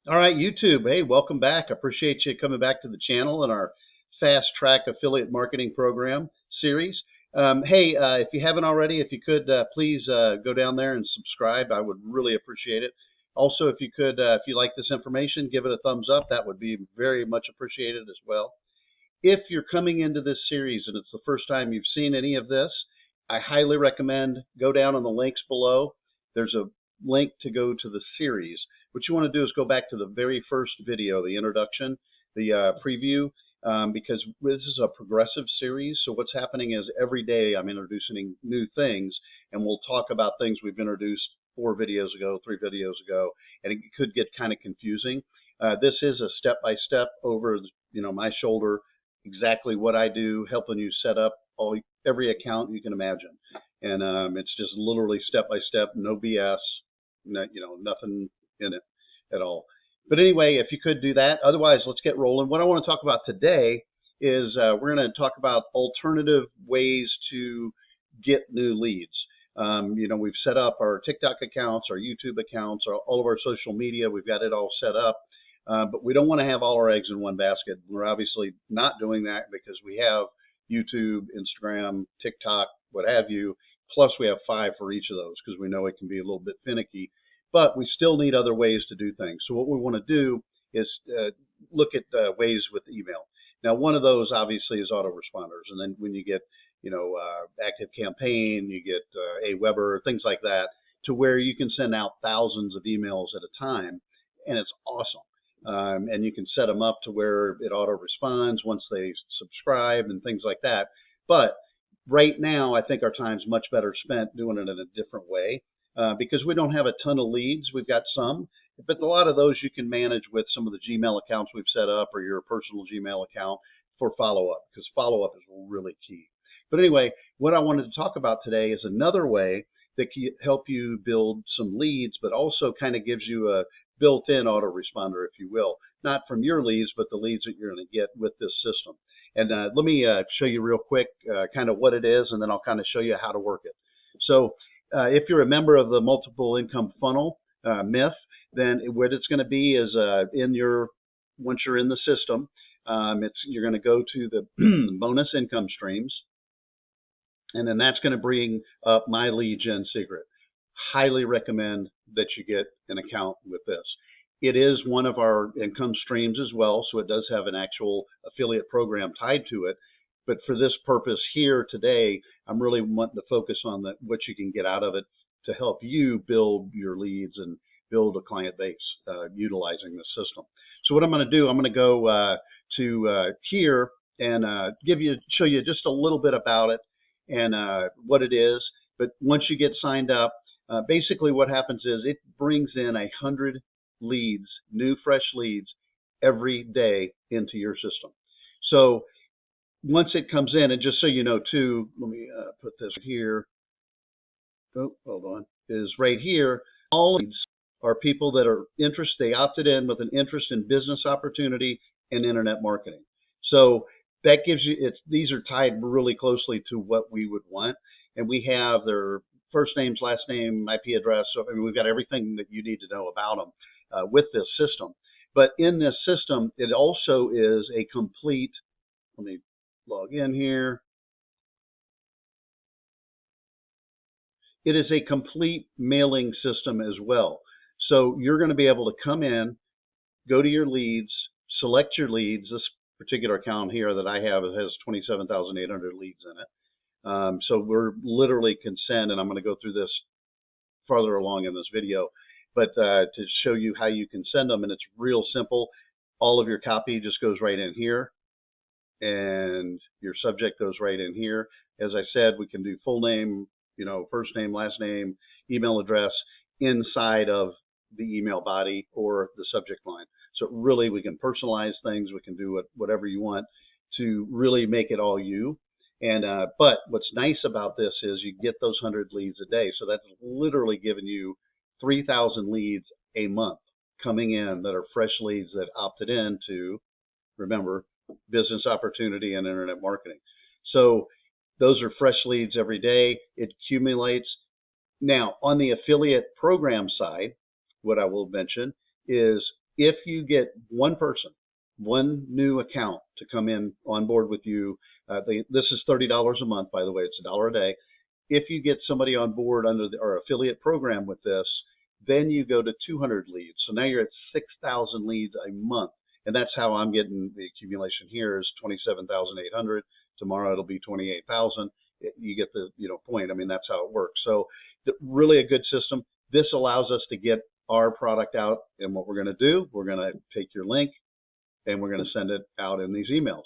All right, YouTube. Hey, welcome back. I appreciate you coming back to the channel and our fast track affiliate marketing program series. Hey, if you haven't already, if you could please go down there and subscribe. I would really appreciate it. Also, if you could, if you like this information, give it a thumbs up. That would be very much appreciated as well. If you're coming into this series and it's the first time you've seen any of this, I highly recommend go down on the links below. There's a link to go to the series. What you want to do is go back to the very first video, the introduction, the preview, because this is a progressive series. So what's happening is every day I'm introducing new things, and we'll talk about things we've introduced 4 videos ago, 3 videos ago, and it could get kind of confusing. This is a step-by-step over my shoulder, exactly what I do, helping you set up every account you can imagine. And it's just literally step by step, no BS, nothing in it at all. But anyway, if you could do that. Otherwise, let's get rolling. What I want to talk about today is we're going to talk about alternative ways to get new leads. We've set up our TikTok accounts, our YouTube accounts, all of our social media. We've got it all set up. But we don't want to have all our eggs in one basket. We're obviously not doing that because we have YouTube, Instagram, TikTok, what have you. Plus, we have 5 for each of those because we know it can be a little bit finicky. But we still need other ways to do things. So what we want to do is look at ways with email. Now, one of those obviously is autoresponders. And then when you get, Active Campaign, you get Aweber, things like that, to where you can send out thousands of emails at a time. And it's awesome. And you can set them up to where it auto responds once they subscribe and things like that. But right now, I think our time's much better spent doing it in a different way because we don't have a ton of leads. We've got some, but a lot of those you can manage with some of the Gmail accounts we've set up or your personal Gmail account for follow-up, because follow-up is really key. But anyway, what I wanted to talk about today is another way that can help you build some leads, but also kind of gives you a built-in autoresponder, if you will, not from your leads, but the leads that you're going to get with this system. And let me show you real quick kind of what it is, and then I'll kind of show you how to work it. So if you're a member of the multiple income funnel myth, then what it's going to be is once you're in the system, you're going to go to the bonus income streams, and then that's going to bring up my lead gen secret. Highly recommend that you get an account with this. It is one of our income streams as well, so it does have an actual affiliate program tied to it. But for this purpose here today, I'm really wanting to focus on what you can get out of it to help you build your leads and build a client base utilizing this system. So what I'm going to do, I'm going to go to here and show you just a little bit about it and what it is. But once you get signed up, basically what happens is it brings in 100 leads, new fresh leads every day into your system. So once it comes in, and just so you know too, let me put this here. Oh, hold on. Is right here. All leads are people that are interested. They opted in with an interest in business opportunity and internet marketing. So that gives you. These are tied really closely to what we would want, and we have their first names, last name, IP address. So I mean, we've got everything that you need to know about them with this system. But in this system, it also is a complete. Let me log in here. It is a complete mailing system as well. So you're going to be able to come in, go to your leads, select your leads. This particular account here that I have has 27,800 leads in it. So we're literally can send, and I'm going to go through this farther along in this video, but to show you how you can send them, and it's real simple. All of your copy just goes right in here, and your subject goes right in here. As I said, we can do full name, first name, last name, email address inside of the email body or the subject line. So really we can personalize things. We can do whatever you want to really make it all you. And but what's nice about this is you get those 100 leads a day. So that's literally giving you 3,000 leads a month coming in that are fresh leads that opted in to, remember, business opportunity and internet marketing. So those are fresh leads every day. It accumulates. Now, on the affiliate program side, what I will mention is if you get one person, one new account to come in on board with you, this is $30 a month, by the way, it's $1 a day. If you get somebody on board under our affiliate program with this, then you go to 200 leads. So now you're at 6,000 leads a month. And that's how I'm getting the accumulation here is 27,800. Tomorrow it'll be 28,000. You get the point. I mean, that's how it works. So really a good system. This allows us to get our product out. And what we're going to do, we're going to take your link and we're going to send it out in these emails.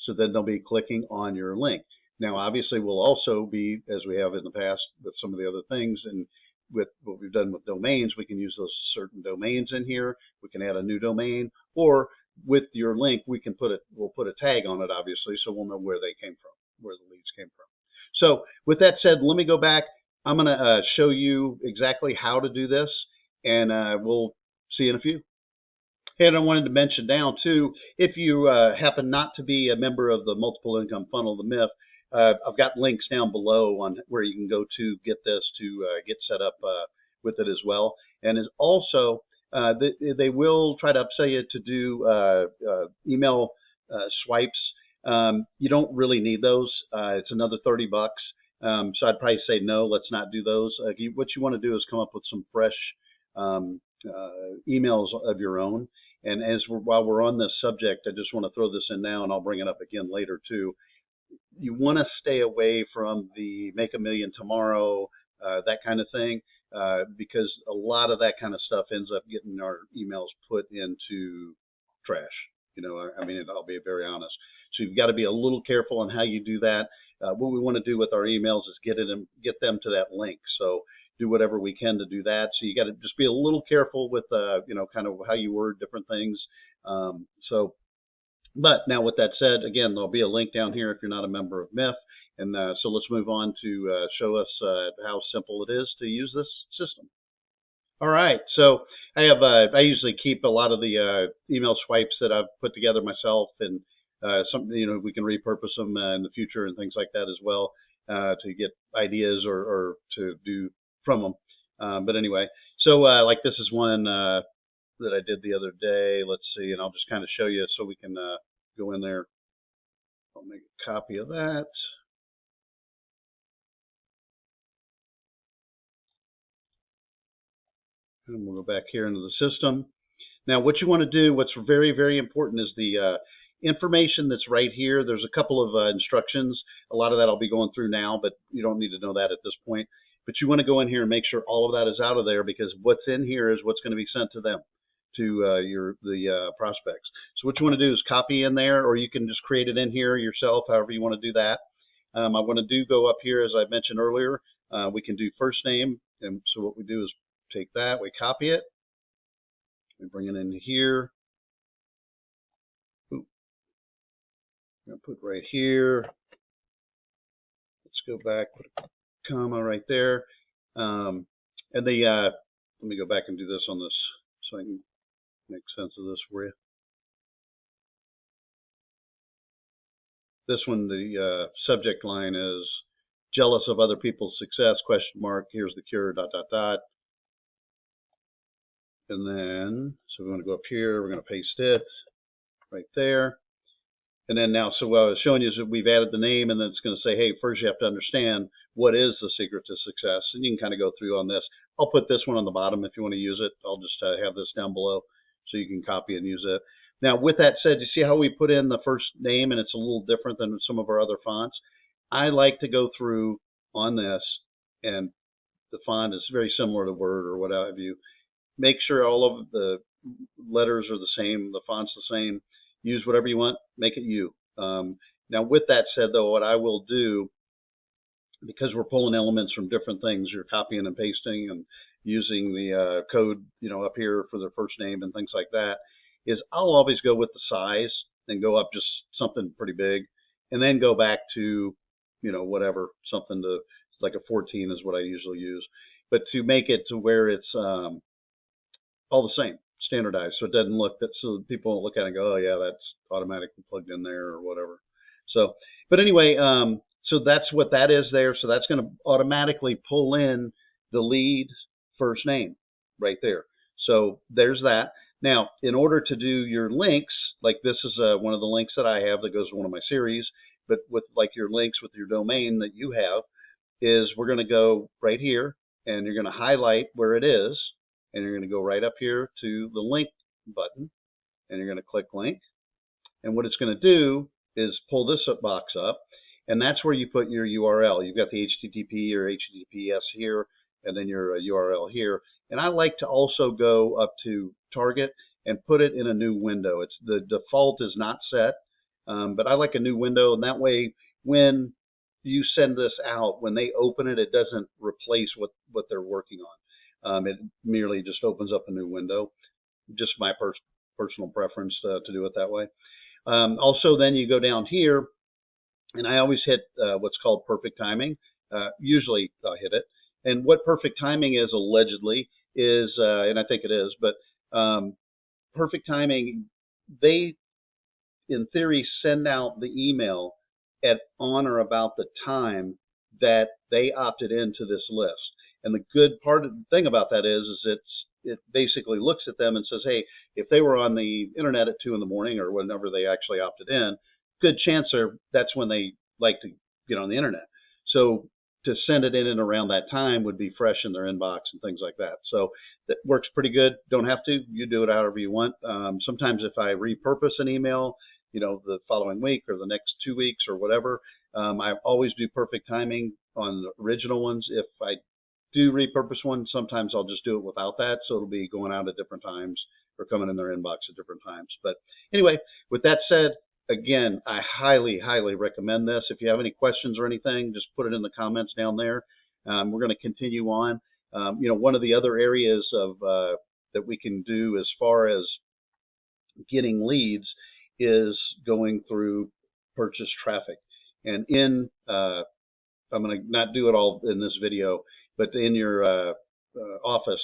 So then they'll be clicking on your link. Now, obviously, we'll also be, as we have in the past with some of the other things, and with what we've done with domains, we can use those certain domains in here. We can add a new domain, or with your link, we'll put a tag on it, obviously, so we'll know where they came from, where the leads came from. So with that said, let me go back. I'm going to show you exactly how to do this, and we'll see you in a few. And I wanted to mention down too, if you happen not to be a member of the Multiple Income Funnel, the MIF, I've got links down below on where you can go to get this, to get set up with it as well. And is also, they will try to upsell you to do email swipes. You don't really need those. It's another $30. So I'd probably say no, let's not do those. What you want to do is come up with some fresh emails of your own. And while we're on this subject, I just want to throw this in now, and I'll bring it up again later too. You want to stay away from the make a million tomorrow, that kind of thing, because a lot of that kind of stuff ends up getting our emails put into trash. I mean, I'll be very honest. So you've got to be a little careful on how you do that. What we want to do with our emails is get them to that link. So do whatever we can to do that. So you got to just be a little careful with, kind of how you word different things. But now with that said, again, there'll be a link down here if you're not a member of MIF. And so let's move on to show us how simple it is to use this system. All right, so I usually keep a lot of the email swipes that I've put together myself, and we can repurpose them in the future and things like that as well, to get ideas or to do from them. But anyway, so like this is one that I did the other day. Let's see, and I'll just kind of show you so we can go in there. I'll make a copy of that. And we'll go back here into the system. Now, what you want to do, what's very, very important is the information that's right here. There's a couple of instructions. A lot of that I'll be going through now, but you don't need to know that at this point. But you want to go in here and make sure all of that is out of there, because what's in here is what's going to be sent to them, to the prospects. So what you want to do is copy in there, or you can just create it in here yourself, however you want to do that. I want to go up here, as I mentioned earlier. We can do first name, and so what we do is take that, we copy it, we bring it into here. Ooh. I'm going to put right here. Let's go back, put a comma right there. And let me go back and do this on this so I can make sense of this for you. This one, the subject line is jealous of other people's success, ? Here's the cure, ... And then, so we want to go up here, we're going to paste it right there. And then now, so what I was showing you is that we've added the name, and then it's going to say, hey, first you have to understand what is the secret to success. And you can kind of go through on this. I'll put this one on the bottom if you want to use it. I'll just have this down below so you can copy and use it. Now, with that said, you see how we put in the first name, and it's a little different than some of our other fonts? I like to go through on this, and the font is very similar to Word or what have you. Make sure all of the letters are the same, the font's the same. Use whatever you want, make it you. Now, with that said, though, what I will do, because we're pulling elements from different things, you're copying and pasting and using the code, up here for their first name and things like that, is I'll always go with the size and go up just something pretty big, and then go back to, whatever, something to like a 14 is what I usually use. But to make it to where it's all the same, standardized, so it doesn't look that, so people don't look at it and go, oh yeah, that's automatically plugged in there or whatever. So, but anyway, so that's what that is there. So that's going to automatically pull in the lead first name right there. So there's that. Now, in order to do your links, like this is one of the links that I have that goes to one of my series, but with like your links with your domain that you have, is we're going to go right here and you're going to highlight where it is, and you're going to go right up here to the link button, and you're going to click link. And what it's going to do is pull this box up, and that's where you put your URL. You've got the HTTP or HTTPS here, and then your URL here. And I like to also go up to target and put it in a new window. It's the default is not set, but I like a new window, and that way when you send this out, when they open it, it doesn't replace what they're working on. It merely just opens up a new window. Just my personal preference to do it that way. Also, then you go down here, and I always hit what's called perfect timing. Usually I hit it. And what perfect timing is allegedly is, and I think it is, but perfect timing, they, in theory, send out the email at on or about the time that they opted into this list. And the good part of the thing about that is it basically looks at them and says, hey, if they were on the internet at 2 in the morning or whenever they actually opted in, good chance that's when they like to get on the internet. So to send it in and around that time would be fresh in their inbox and things like that. So that works pretty good. Don't have to. You do it however you want. Sometimes if I repurpose an email, the following week or the next 2 weeks or whatever, I always do perfect timing on the original ones. If I do repurpose one, sometimes I'll just do it without that, so it'll be going out at different times or coming in their inbox at different times. But anyway, with that said, again, I highly, highly recommend this. If you have any questions or anything, just put it in the comments down there. We're going to continue on. One of the other areas of that we can do as far as getting leads is going through purchase traffic. And I'm going to not do it all in this video, but in your office,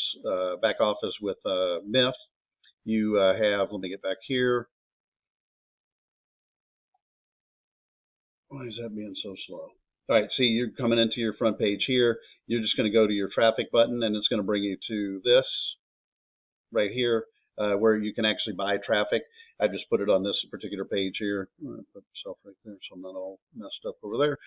back office with MIF, you have, let me get back here. Why is that being so slow? All right, see, you're coming into your front page here. You're just going to go to your traffic button, and it's going to bring you to this right here, where you can actually buy traffic. I just put it on this particular page here. I'm going to put myself right there so I'm not all messed up over there.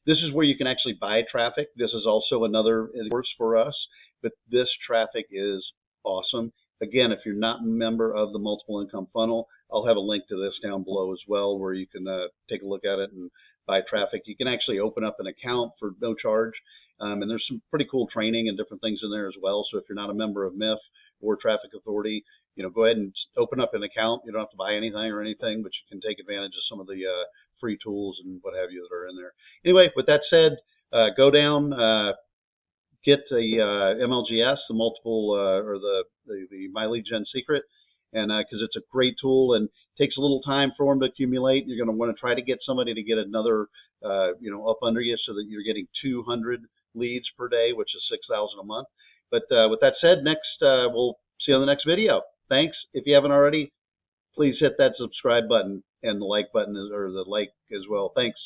This is where you can actually buy traffic. This is also another course for us, but this traffic is awesome. Again, if you're not a member of the Multiple Income Funnel, I'll have a link to this down below as well, where you can take a look at it and buy traffic. You can actually open up an account for no charge, and there's some pretty cool training and different things in there as well. So if you're not a member of MIF or Traffic Authority, go ahead and open up an account. You don't have to buy anything or anything, but you can take advantage of some of the free tools and what have you that are in there. Anyway, with that said, go down, get the MLGS, the multiple or the My Lead Gen Secret, and because it's a great tool and takes a little time for them to accumulate. You're going to want to try to get somebody to get another, up under you so that you're getting 200 leads per day, which is 6,000 a month. But with that said, next we'll see you on the next video. Thanks. If you haven't already, please hit that subscribe button and the like button or the like as well. Thanks.